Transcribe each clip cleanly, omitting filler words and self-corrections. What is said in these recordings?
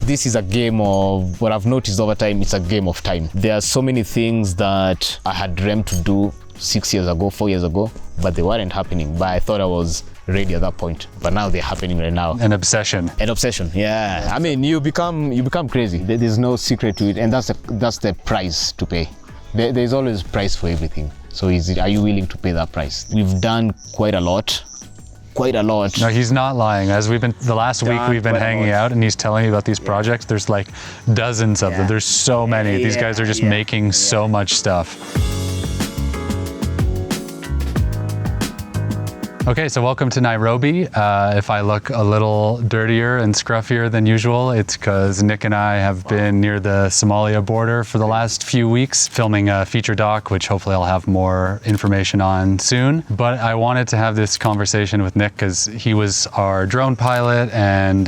this is a game of, what I've noticed over time, it's a game of time. There are so many things that I had dreamt to do 6 years ago, 4 years ago, but they weren't happening. But I thought I was ready at that point, but now they're happening right now. An obsession. An obsession, yeah. I mean, you become crazy. There's no secret to it, and that's the price to pay. There's always price for everything. So are you willing to pay that price? We've done quite a lot. No, he's not lying. As the last week we've been hanging out and he's telling me about these projects. There's like dozens of them. There's so many. These guys are just making so much stuff. Okay, so welcome to Nairobi. If I look a little dirtier and scruffier than usual, it's because Nick and I have been near the Somalia border for the last few weeks, filming a feature doc, which hopefully I'll have more information on soon. But I wanted to have this conversation with Nick because he was our drone pilot and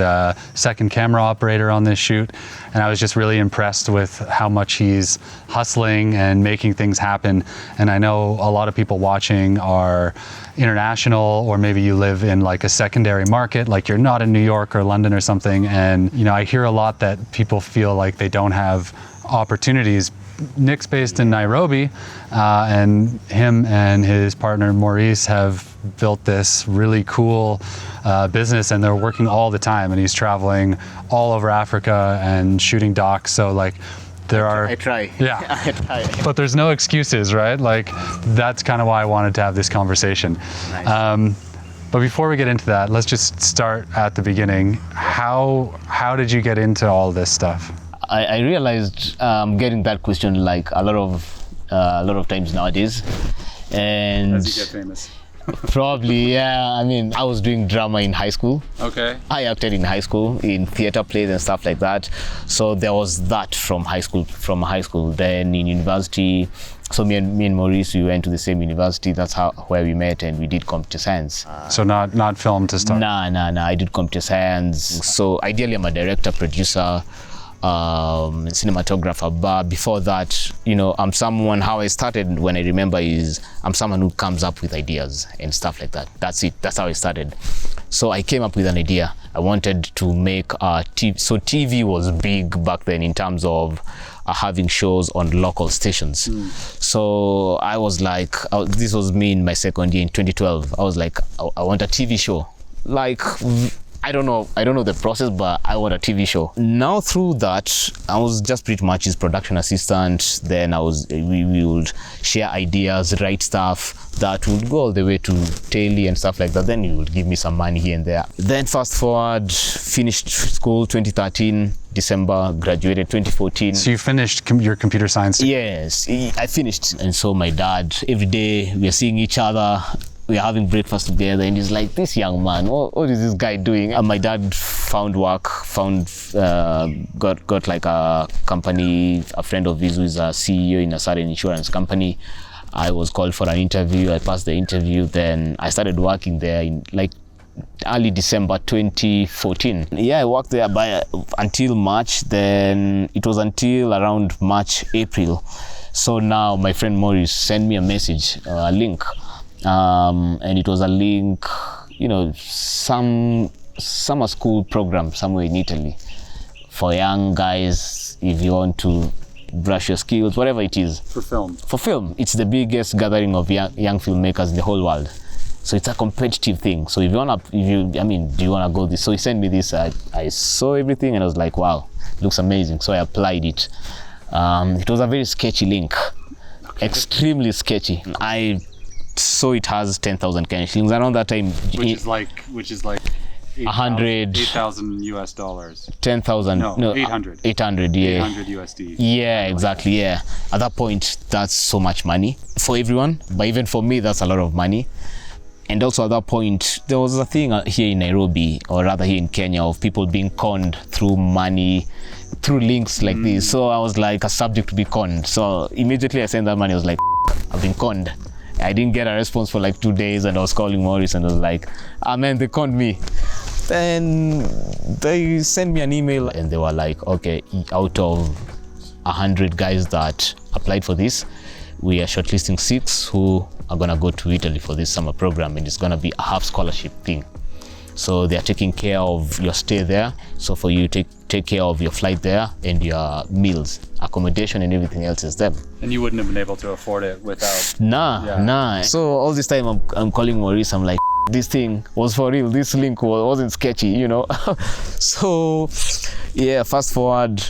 second camera operator on this shoot. And I was just really impressed with how much he's hustling and making things happen. And I know a lot of people watching are international, or maybe you live in like a secondary market, like you're not in New York or London or something. And you know, I hear a lot that people feel like they don't have opportunities. Nick's based in Nairobi, and him and his partner Maurice have built this really cool business, and they're working all the time, and he's traveling all over Africa and shooting docs. So like I try. Yeah. I try. But there's no excuses, right? Like that's kind of why I wanted to have this conversation. Nice. But before we get into that, let's just start at the beginning. How did you get into all this stuff? I realized getting that question like a lot of times nowadays, and as you get famous. Probably, yeah. I mean, I was doing drama in high school. Okay. I acted in high school in theater plays and stuff like that. So there was that from high school. Then in university, so me and Maurice, we went to the same university. That's where we met, and we did computer science. So not film to start. Nah. I did computer science. So ideally, I'm a director, producer, cinematographer, but before that, you know, I'm someone, how I started when I remember is I'm someone who comes up with ideas and stuff like that. That's it. That's how I started. So I came up with an idea. I wanted to make a TV. So TV was big back then in terms of having shows on local stations. So I was like, this was me in my second year in 2012. I was like, I want a TV show. Like, I don't know the process, but I want a TV show. Now through that, I was just pretty much his production assistant. Then we would share ideas, write stuff that would go all the way to Taily and stuff like that. Then he would give me some money here and there. Then fast forward, finished school 2013, December, graduated 2014. So you finished your computer science degree? Yes, I finished. And so my dad, every day we are seeing each other. We're having breakfast together, and he's like, this young man, what is this guy doing? And my dad found work, got like a company, a friend of his who is a CEO in a certain insurance company. I was called for an interview. I passed the interview. Then I started working there in like early December 2014. Yeah, I worked there until March. Then it was until around March, April. So now my friend Maurice sent me a message, a link. And it was a link, you know, some summer school program somewhere in Italy for young guys, if you want to brush your skills, whatever it is. For film. For film. It's the biggest gathering of young filmmakers in the whole world. So it's a competitive thing. So if you wanna, do you wanna go this? So he sent me this. I saw everything and I was like, wow, looks amazing. So I applied it. It was a very sketchy link, extremely sketchy. So it has 10,000 Kenyan shillings around that time. Which is like 8,000 US dollars. 10,000. No, 800. 800, yeah. 800 USD. Yeah, exactly, yeah. At that point, that's so much money for everyone, but even for me, that's a lot of money. And also at that point, there was a thing here in Nairobi, or rather here in Kenya, of people being conned through money, through links like this. So I was like a subject to be conned. So immediately I sent that money, I was like, I've been conned. I didn't get a response for like 2 days, and I was calling Maurice and I was like, man, they conned me. Then they sent me an email and they were like, okay, out of 100 guys that applied for this, we are shortlisting 6 who are gonna go to Italy for this summer program, and it's gonna be a half scholarship thing. So they are taking care of your stay there. So for you to take care of your flight there and your meals, accommodation and everything else is them. And you wouldn't have been able to afford it without... Nah. So all this time I'm calling Maurice, I'm like, this thing was for real, this link wasn't sketchy, you know. So yeah, fast forward,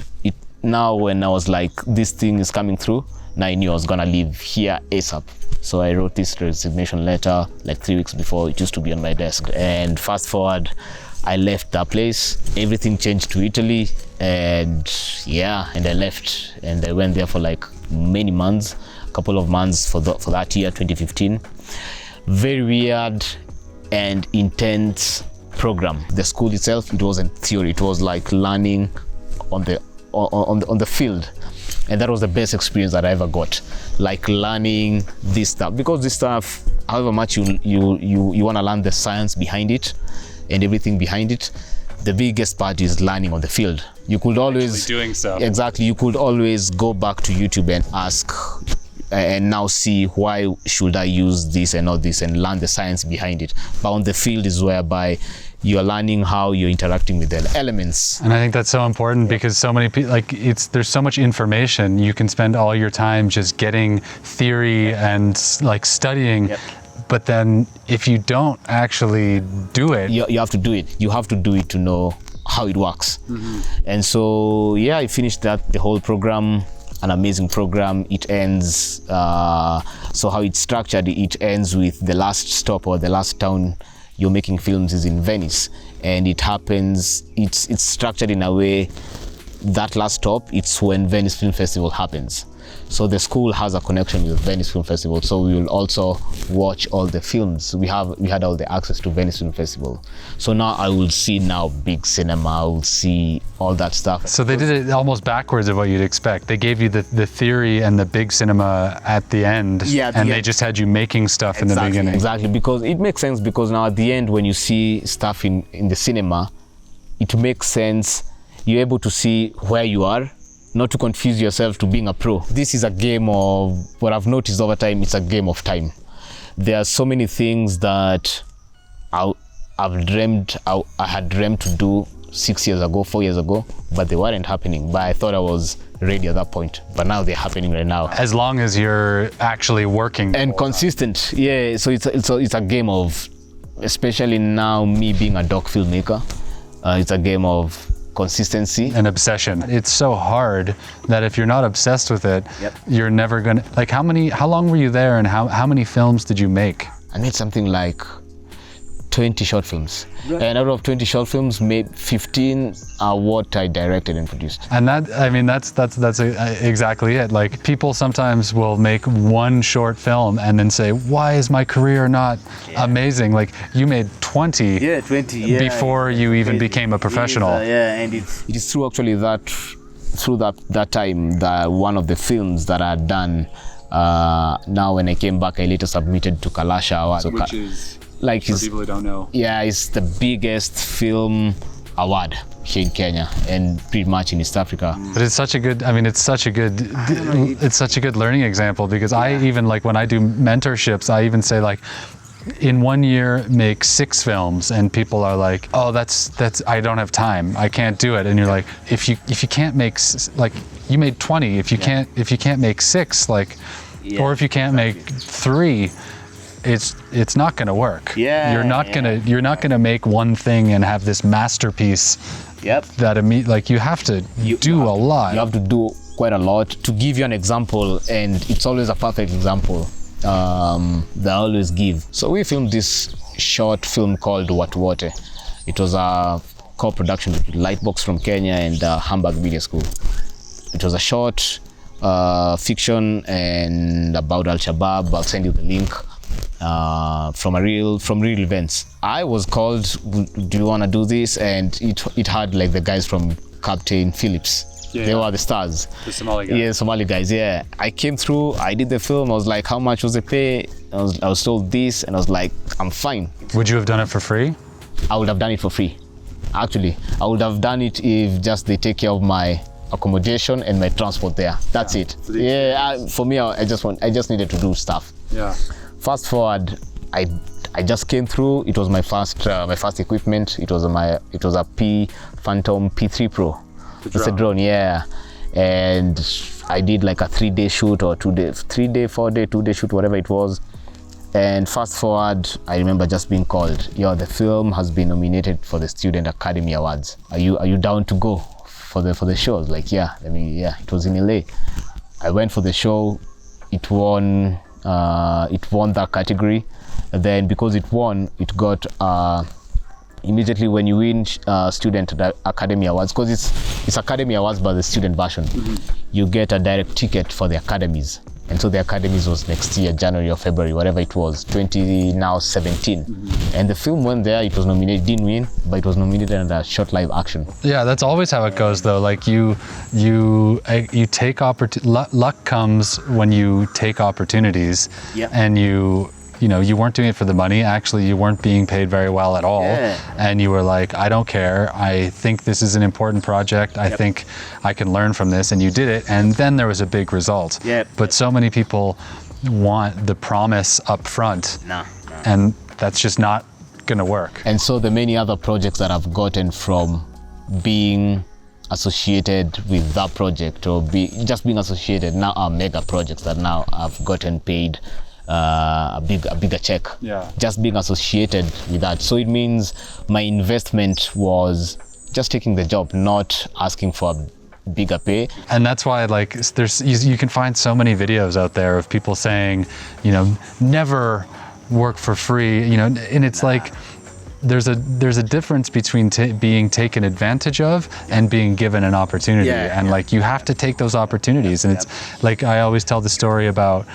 now when I was like, this thing is coming through, now I knew I was gonna leave here ASAP. So I wrote this resignation letter like 3 weeks before it used to be on my desk. And fast forward, I left that place. Everything changed to Italy, and yeah, and I left and I went there for like many months, a couple of months for that year, 2015. Very weird and intense program. The school itself, it wasn't theory, it was like learning on the field. And that was the best experience that I ever got, like learning this stuff, because this stuff, however much you want to learn the science behind it and everything behind it, the biggest part is learning on the field. You could always doing stuff. Exactly, you could always go back to YouTube and ask and now see why should I use this and all this and learn the science behind it. But on the field is whereby you're learning how you're interacting with the elements. And I think that's so important because so many people, like there's so much information. You can spend all your time just getting theory and like studying. But then if you don't actually do it, you have to do it. You have to do it to know how it works. And so yeah, I finished the whole program. An amazing program. It ends, so how it's structured, it ends with the last stop or the last town you're making films is in Venice, and it happens, it's structured in a way that last stop, it's when Venice Film Festival happens. So the school has a connection with Venice Film Festival, so we will also watch all the films. We had all the access to Venice Film Festival. So now I will see big cinema, I will see all that stuff. So they did it almost backwards of what you'd expect. They gave you the theory and the big cinema at the end, they just had you making stuff in the beginning. Exactly, because it makes sense, because now at the end when you see stuff in the cinema, it makes sense. You're able to see where you are, not to confuse yourself to being a pro. This is a game of, what I've noticed over time, it's a game of time. There are so many things that I had dreamt to do 6 years ago, 4 years ago, but they weren't happening. But I thought I was ready at that point, but now they're happening right now. As long as you're actually working. And consistent, yeah, so it's a game of, especially now me being a doc filmmaker, it's a game of consistency and obsession. It's so hard that if you're not obsessed with it, you're never gonna, like how long were you there and how many films did you make? I made something like 20 short films. And out of 20 short films, maybe 15 are what I directed and produced. And that, I mean, that's exactly it. Like people sometimes will make one short film and then say, why is my career not amazing? Like you made 20, before you even became a professional. And it is true actually that through that time, that one of the films that I had done, now when I came back, I later submitted to Kalasha Award. Which is, like, for people who don't know. Yeah, it's the biggest film award here in Kenya and pretty much in East Africa. But it's such a good, I mean, it's such a good learning example, because I even, like when I do mentorships, I even say like, in 1 year make 6 films, and people are like, oh, that's I don't have time, I can't do it. And you're like, if you can't make, like you made 20, if you can't make 6, like, or if you can't make 3, it's not going to work. You're not gonna make one thing and have this masterpiece. That like you have to do a lot. You have to do quite a lot. To give you an example, and it's always a perfect example that I always give. So we filmed this short film called Watu Wote. It was a co-production with Lightbox from Kenya and Hamburg Media School. It was a short fiction and about Al-Shabaab. I'll send you the link. From real events. I was called, do you want to do this? And it had like the guys from Captain Phillips. They were the stars. The Somali guys. Yeah, Somali guys, yeah. I came through, I did the film, I was like, how much was the pay? I was told this, and I was like, I'm fine. Would you have done it for free? I would have done it for free. Actually, I would have done it if just they take care of my accommodation and my transport there. That's it. For me, I just needed to do stuff. Yeah. Fast forward, I I just came through. It was my first equipment. It was a Phantom P3 Pro. It's a drone, yeah. And I did like a 3-day shoot or 3-day, 4-day, 2-day shoot, whatever it was. And fast forward, I remember just being called, yo, the film has been nominated for the Student Academy Awards. Are you down to go for the show? I was like, yeah. It was in LA. I went for the show. It won that category. And then because it won, it got immediately when you win Student Academy Awards, because it's Academy Awards but the student version, you get a direct ticket for the academies. And so the academies was next year, January or February, whatever it was, 2017. And the film went there. It was nominated, didn't win, but it was nominated under short live action. Yeah, that's always how it goes, though. Like you take luck comes when you take opportunities, and you weren't doing it for the money. Actually, you weren't being paid very well at all. And you were like, I don't care. I think this is an important project. I think I can learn from this. And you did it. And then there was a big result. But so many people want the promise up front. And that's just not going to work. And so the many other projects that I've gotten from being associated with that project or just being associated now are mega projects that now I've gotten paid a bigger check, just being associated with that. So it means my investment was just taking the job, not asking for a bigger pay. And that's why, like, you can find so many videos out there of people saying, never work for free, and it's like there's a difference between being taken advantage of and being given an opportunity. Like, you have to take those opportunities. And it's like, I always tell the story about,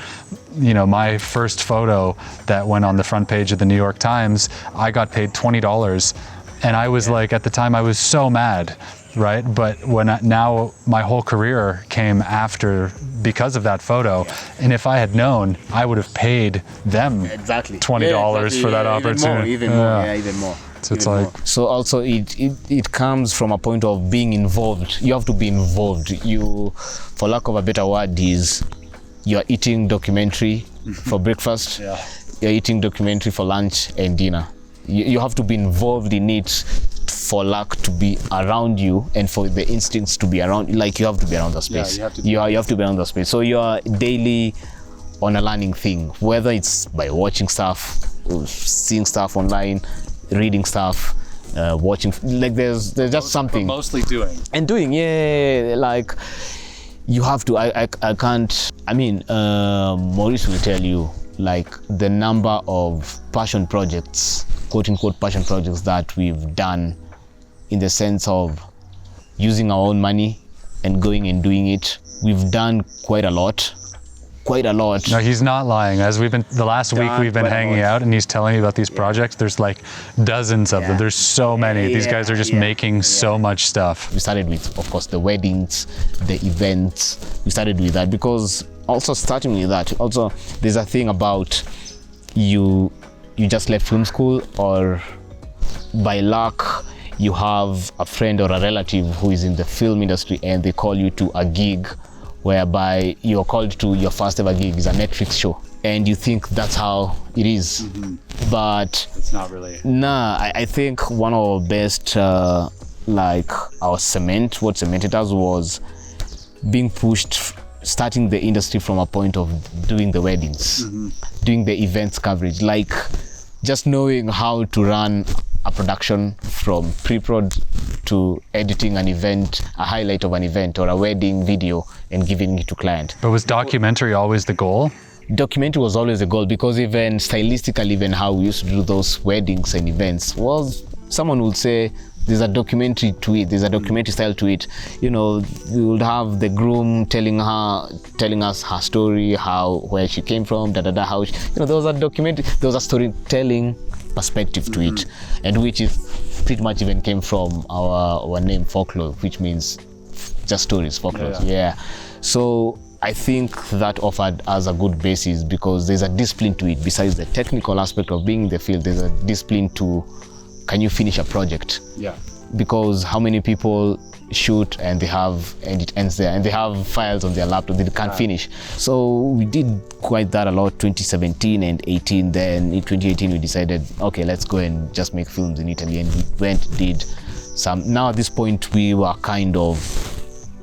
my first photo that went on the front page of the New York Times. I got paid $20, and I was like, at the time I was so mad, right? But now my whole career came after because of that photo. And if I had known, I would have paid them $20 for that opportunity. Even more. So it's like, so also it comes from a point of being involved. You have to be involved. You, for lack of a better word, you're eating documentary for breakfast. You're eating documentary for lunch and dinner. You have to be involved in it for luck to be around you and for the instincts to be around. Like, you have to be around the space. You have to be around the space. So you are daily on a learning thing, whether it's by watching stuff, seeing stuff online, reading stuff, watching. Like, there's just something. But mostly doing. And doing, like. You have to, I can't, Maurice will tell you, like, the number of passion projects, quote unquote passion projects that we've done, in the sense of using our own money and going and doing it. We've done quite a lot. No, he's not lying. As the last week we've been hanging out and he's telling me about these projects. There's like dozens of them. There's so many. These guys are just making so much stuff. We started with, of course, the weddings, the events. We started with that because also starting with that, also there's a thing about you just left film school, or by luck you have a friend or a relative who is in the film industry and they call you to a gig whereby you're called to your first ever gig is a Netflix show, and you think that's how it is. But it's not really. I think one of our best, like our cement, what cemented us was being pushed, starting the industry from a point of doing the weddings, doing the events coverage, like just knowing how to run a production from pre-prod to editing an event, a highlight of an event or a wedding video, and giving it to client. But was documentary always the goal? Documentary was always the goal, because even stylistically, even how we used to do those weddings and events was, someone would say, there's a documentary to it, there's a documentary style to it. We would have the groom telling us her story, where she came from, how she, there was a documentary, there was a storytelling perspective to it, and which is pretty much even came from our name folklore, which means just stories, folklore. So I think that offered us a good basis, because there's a discipline to it. Besides the technical aspect of being in the field, there's a discipline to, can you finish a project? Because how many people shoot and they have, and it ends there, and they have files on their laptop they can't finish. So we did quite that a lot 2017 and 18. Then in 2018 we decided, okay, let's go and just make films in Italy, and we went, did some. Now at this point we were kind of,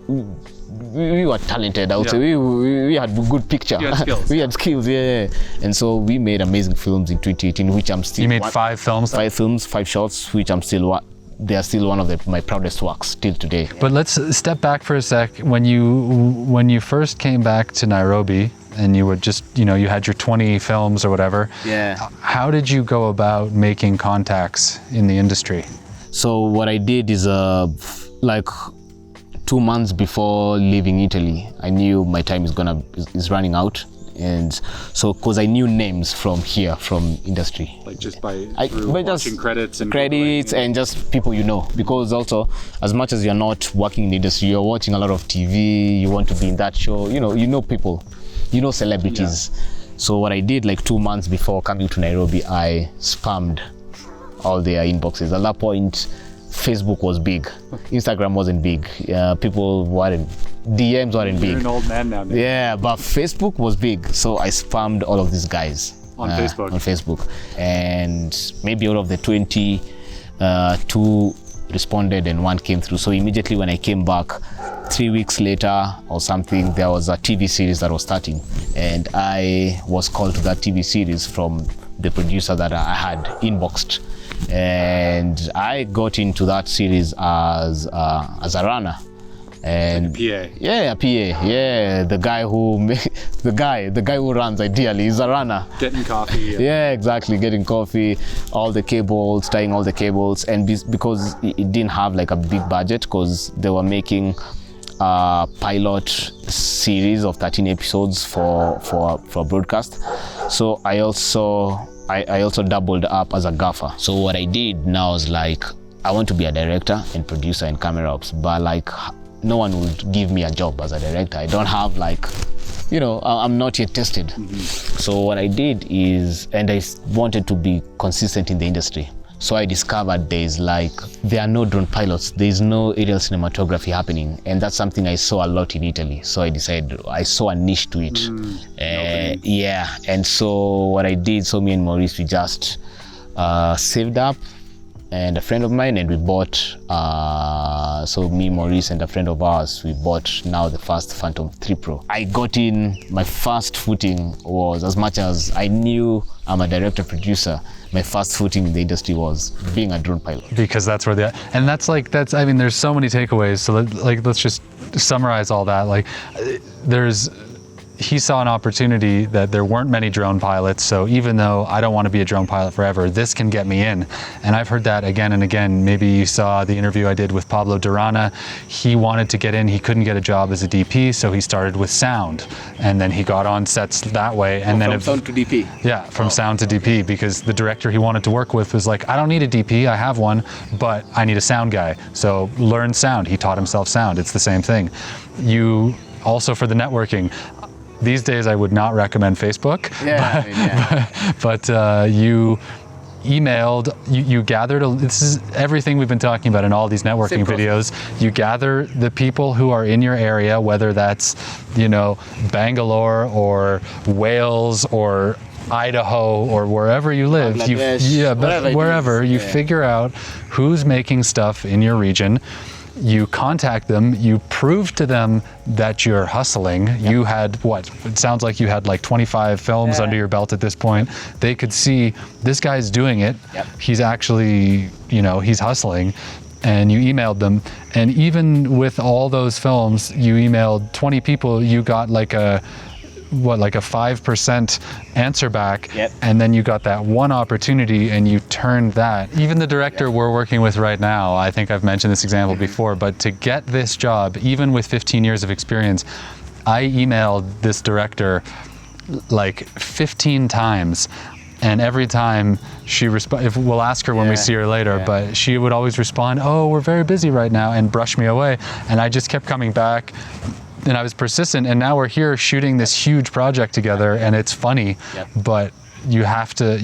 we were talented, I would say. We had good picture. You had skills. We had skills, yeah. And so we made amazing films in 2018, which I'm still. You made 5 films? 5 films, 5 shorts, which I'm still. They are still one of my proudest works till today. But let's step back for a sec. When you first came back to Nairobi, and you were just, you had your 20 films or whatever. Yeah. How did you go about making contacts in the industry? So what I did is, like 2 months before leaving Italy, I knew my time is running out. And so, because I knew names from here, from industry, Like just by watching credits and and just people because also, as much as you're not working in the industry, you're watching a lot of TV, you want to be in that show, you know people, celebrities. Yeah. So what I did, like 2 months before coming to Nairobi, I spammed all their inboxes. At that point, Facebook was big, Instagram wasn't big, people weren't, DMs weren't big. You're an old man now, man. Yeah, but Facebook was big, so I spammed all of these guys on Facebook, and maybe out of the 20, 2 responded and 1 came through. So immediately when I came back, 3 weeks later or something, there was a TV series that was starting, and I was called to that TV series from the producer that I had inboxed. And I got into that series as a runner, and like a PA. Yeah, a PA. Yeah, the guy who runs. Ideally, is a runner. Getting coffee. Yeah, exactly. Getting coffee, all the cables, tying all the cables, and because it didn't have like a big budget, because they were making a pilot series of 13 episodes for broadcast. So I also doubled up as a gaffer. So what I did now is, like, I want to be a director and producer and camera ops, but like no one would give me a job as a director. I don't have, like, I'm not yet tested. Mm-hmm. So what I did is, and I wanted to be consistent in the industry. So I discovered there are no drone pilots, there's no aerial cinematography happening, and that's something I saw a lot in Italy. So I decided, I saw a niche to it. Yeah, and so what I did, so me and Maurice, we just saved up, and a friend of mine, and we bought, so me, Maurice, and a friend of ours, we bought now the first Phantom 3 Pro. I got in, my first footing was, as much as I knew I'm a director producer, my first footing in the industry was being a drone pilot. Because that's where I mean, there's so many takeaways. So let's just summarize all that. Like, he saw an opportunity that there weren't many drone pilots, so even though I don't want to be a drone pilot forever, this can get me in. And I've heard that again and again. Maybe you saw the interview I did with Pablo Durana. He wanted to get in, he couldn't get a job as a DP, so he started with sound, and then he got on sets that way. And from sound to DP? Yeah, from sound to DP, because the director he wanted to work with was like, I don't need a DP, I have one, but I need a sound guy. So learn sound. He taught himself sound. It's the same thing. You also, for the networking, these days I would not recommend Facebook, but you emailed, you gathered, this is everything we've been talking about in all these networking videos. You gather the people who are in your area, whether that's, Bangalore or Wales or Idaho or wherever you live, wherever you figure out who's making stuff in your region. You contact them, you prove to them that you're hustling. Yep. You had it sounds like you had like 25 films under your belt at this point. They could see this guy's doing it. Yep. He's actually, he's hustling. And you emailed them. And even with all those films, you emailed 20 people, you got like a 5% answer back, and then you got that one opportunity and you turned that. Even the director we're working with right now, I think I've mentioned this example before, but to get this job, even with 15 years of experience, I emailed this director like 15 times. And every time she we'll ask her when we see her later, but she would always respond, "Oh, we're very busy right now," and brush me away. And I just kept coming back. And I was persistent, and now we're here shooting this huge project together, and it's funny, but you have to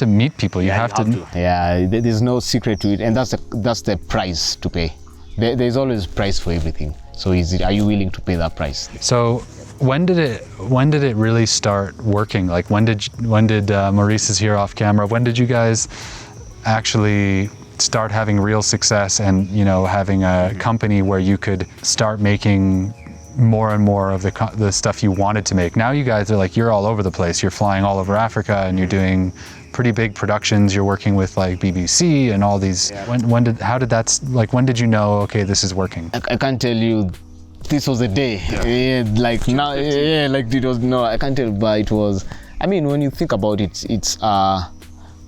meet people. You have to. Yeah, there's no secret to it, and that's the price to pay. There's always price for everything. So are you willing to pay that price? So when did it really start working? Like when did Maurice is here off camera, when did you guys actually start having real success and, you know, having a company where you could start making more and more of the stuff you wanted to make? Now you guys are like, you're all over the place. You're flying all over Africa and you're doing pretty big productions. You're working with like BBC and all these. Yeah. When did you know, okay, this is working? I can't tell you this was a day. Yeah. Like now, yeah, like it was, no, I can't tell, but it was, I mean, when you think about it, it's a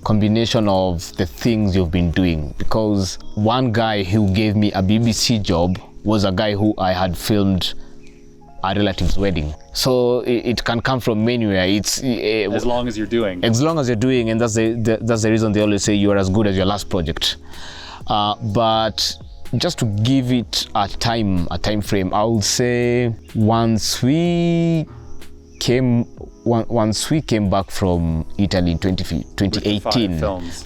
combination of the things you've been doing, because one guy who gave me a BBC job was a guy who I had filmed a relative's wedding. So it can come from anywhere. It's as long as you're doing. As long as you're doing, and that's the reason they always say you are as good as your last project. But just to give it a time frame, I would say once we came back from Italy in 2018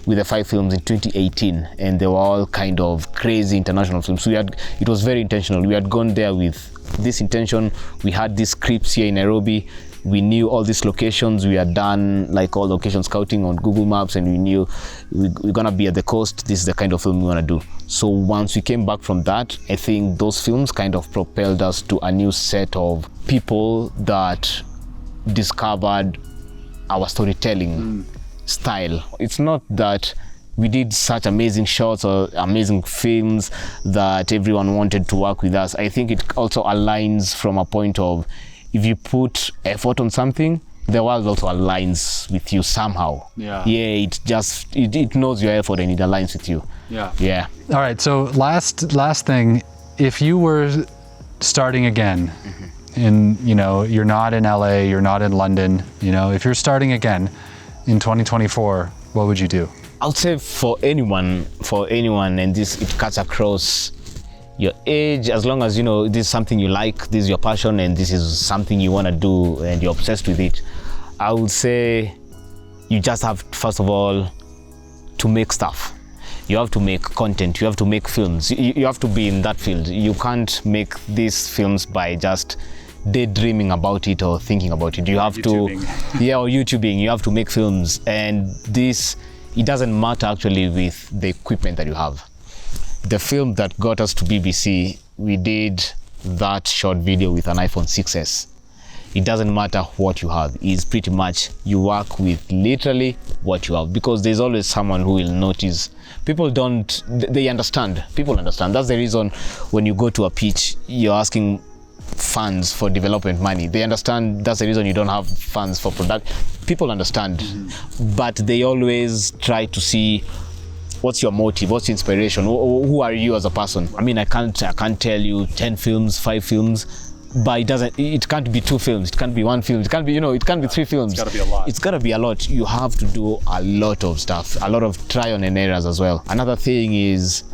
with the 5 films in 2018, and they were all kind of crazy international films. It was very intentional. We had gone there with this intention. We had these scripts here in Nairobi. We knew all these locations. We had done like all location scouting on Google Maps, and we knew we're gonna be at the coast. This is the kind of film we wanna do. So once we came back from that, I think those films kind of propelled us to a new set of people that discovered our storytelling style. It's not that we did such amazing shots or amazing films that everyone wanted to work with us. I think it also aligns from a point of, if you put effort on something, the world also aligns with you somehow. Yeah. Yeah, it knows your effort and it aligns with you. Yeah. Yeah. All right, so last thing, if you were starting again, and you know, you're not in LA, you're not in London, you know, if you're starting again in 2024, what would you do? I would say for anyone, and it cuts across your age, as long as you know this is something you like, this is your passion, and this is something you want to do and you're obsessed with it, I would say you just have, first of all, to make stuff. You have to make content, you have to make films, you have to be in that field. You can't make these films by just daydreaming about it or thinking about it. You have YouTubing. Or YouTubing. You have to make films, and it doesn't matter actually with the equipment that you have. The film that got us to BBC, we did that short video with an iPhone 6s. It doesn't matter what you have. It's pretty much you work with literally what you have, because there's always someone who will notice. People understand. People understand. That's the reason when you go to a pitch, you're asking funds for development money. They understand. That's the reason you don't have funds for product. People understand, but they always try to see what's your motive, what's your inspiration, who are you as a person. I mean, I can't tell you 10 films, 5 films, but it can't be 2 films, it can't be 1 film, it can't be, it can't be 3 films. It's gotta be a lot. It's gotta be a lot. You have to do a lot of stuff, a lot of trial and errors as well. Another thing is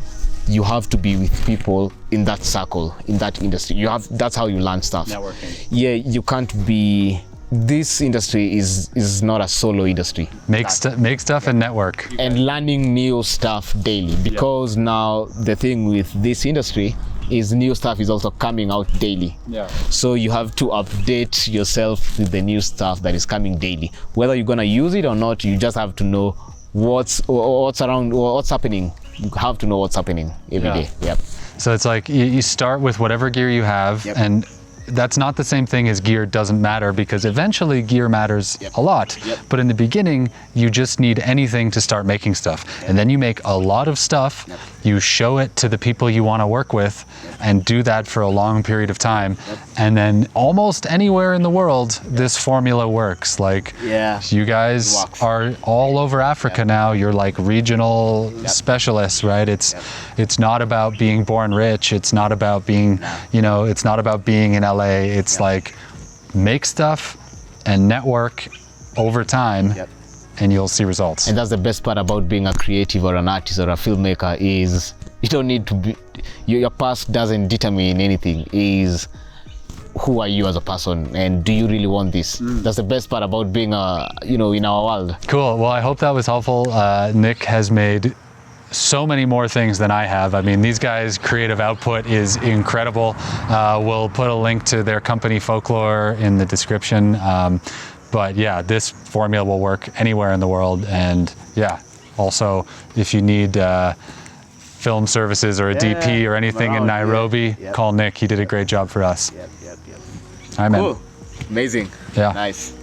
you have to be with people in that circle, in that industry. That's how you learn stuff. Networking. Yeah, you can't be, this industry is not a solo industry. Make stuff and network. And learning new stuff daily, because now the thing with this industry is new stuff is also coming out daily. Yeah. So you have to update yourself with the new stuff that is coming daily. Whether you're gonna use it or not, you just have to know what's around, what's happening. You have to know what's happening every day. Yep. So it's like you start with whatever gear you have, and that's not the same thing as gear doesn't matter, because eventually gear matters a lot. But in the beginning, you just need anything to start making stuff. And then you make a lot of stuff, you show it to the people you want to work with, and do that for a long period of time. And then almost anywhere in the world, this formula works. Like you guys are all over Africa now. You're like regional specialists, right? It's not about being born rich. It's not about being, it's not about being in LA. It's like make stuff and network over time, and you'll see results. And that's the best part about being a creative or an artist or a filmmaker, is you don't need to be, your past doesn't determine anything. Is who are you as a person, and do you really want this? That's the best part about being in our world. Cool. Well, I hope that was helpful. Nick has made so many more things than I have. I mean, these guys' creative output is incredible. We'll put a link to their company Folklore in the description. But yeah, this formula will work anywhere in the world. And yeah, also if you need film services or a DP or anything in Nairobi, call Nick. He did a great job for us. Yep. All right, man. Cool. Amazing. Yeah. Nice.